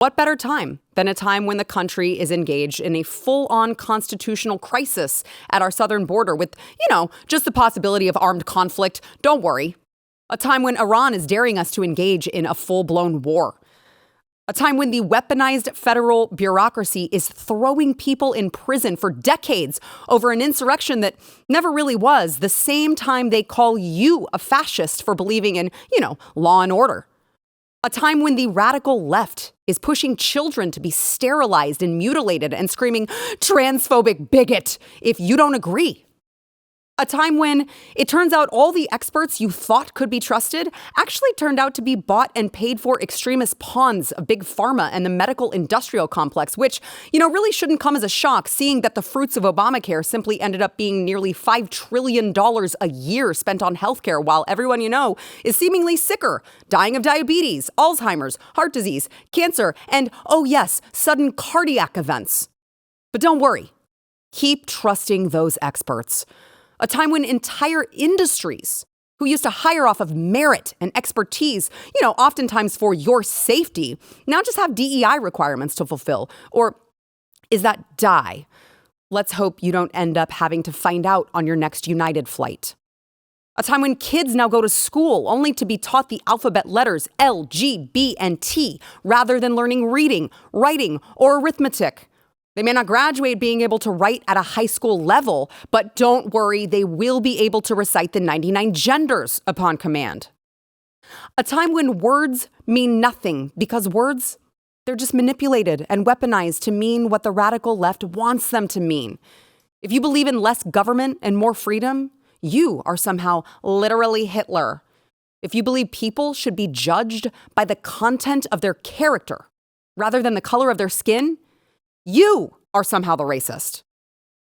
What better time than a time when the country is engaged in a full-on constitutional crisis at our southern border with, just the possibility of armed conflict? Don't worry. A time when Iran is daring us to engage in a full-blown war. A time when the weaponized federal bureaucracy is throwing people in prison for decades over an insurrection that never really was, the same time they call you a fascist for believing in, law and order. A time when the radical left is pushing children to be sterilized and mutilated and screaming, transphobic bigot, if you don't agree. A time when it turns out all the experts you thought could be trusted actually turned out to be bought and paid for extremist pawns of big pharma and the medical industrial complex, which, really shouldn't come as a shock, seeing that the fruits of Obamacare simply ended up being nearly $5 trillion a year spent on healthcare, while everyone is seemingly sicker, dying of diabetes, Alzheimer's, heart disease, cancer, and, oh yes, sudden cardiac events. But don't worry. Keep trusting those experts. A time when entire industries who used to hire off of merit and expertise, oftentimes for your safety, now just have DEI requirements to fulfill. Or is that die? Let's hope you don't end up having to find out on your next United flight. A time when kids now go to school only to be taught the alphabet letters L, G, B, and T, rather than learning reading, writing, or arithmetic. They may not graduate being able to write at a high school level, but don't worry, they will be able to recite the 99 genders upon command. A time when words mean nothing because words, they're just manipulated and weaponized to mean what the radical left wants them to mean. If you believe in less government and more freedom, you are somehow literally Hitler. If you believe people should be judged by the content of their character rather than the color of their skin, you are somehow the racist.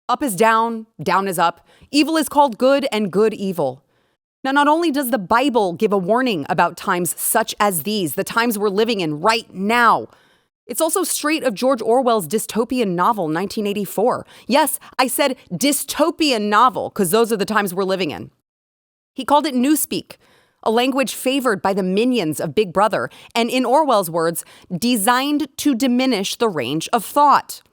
Up is down, down is up. Evil is called good and good evil. Now, not only does the Bible give a warning about times such as these, the times we're living in right now, it's also straight of George Orwell's dystopian novel, 1984. Yes, I said dystopian novel because those are the times we're living in. He called it newspeak, a language favored by the minions of Big Brother, and in Orwell's words, designed to diminish the range of thought.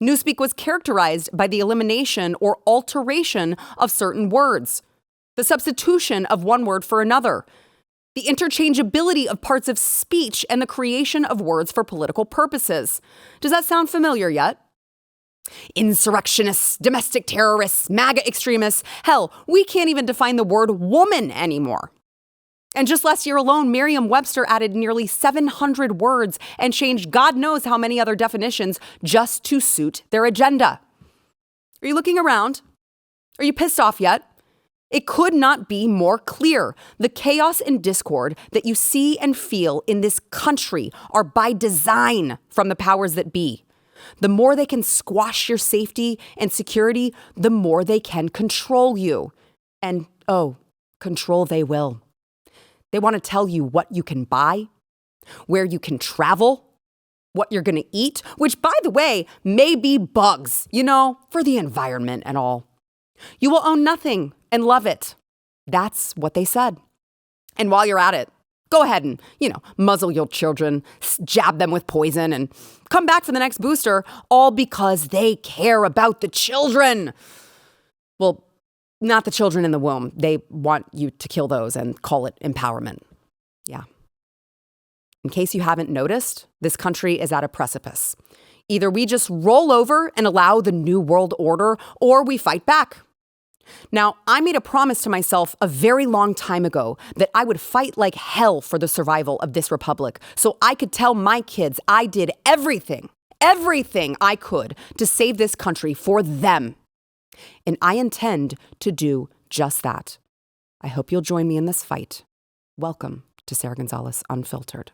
Newspeak was characterized by the elimination or alteration of certain words, the substitution of one word for another, the interchangeability of parts of speech, and the creation of words for political purposes. Does that sound familiar yet? Insurrectionists, domestic terrorists, MAGA extremists. Hell, we can't even define the word woman anymore. And just last year alone, Merriam-Webster added nearly 700 words and changed God knows how many other definitions just to suit their agenda. Are you looking around? Are you pissed off yet? It could not be more clear. The chaos and discord that you see and feel in this country are by design from the powers that be. The more they can squash your safety and security, the more they can control you. And, control they will. They want to tell you what you can buy, where you can travel, what you're going to eat, which, by the way, may be bugs, for the environment and all. You will own nothing and love it. That's what they said. And while you're at it, go ahead and, muzzle your children, jab them with poison, and come back for the next booster, all because they care about the children. Well, not the children in the womb. They want you to kill those and call it empowerment. Yeah. In case you haven't noticed, this country is at a precipice. Either we just roll over and allow the new world order, or we fight back. Now, I made a promise to myself a very long time ago that I would fight like hell for the survival of this republic, so I could tell my kids I did everything I could to save this country for them. And I intend to do just that. I hope you'll join me in this fight. Welcome to Sara Gonzales Unfiltered.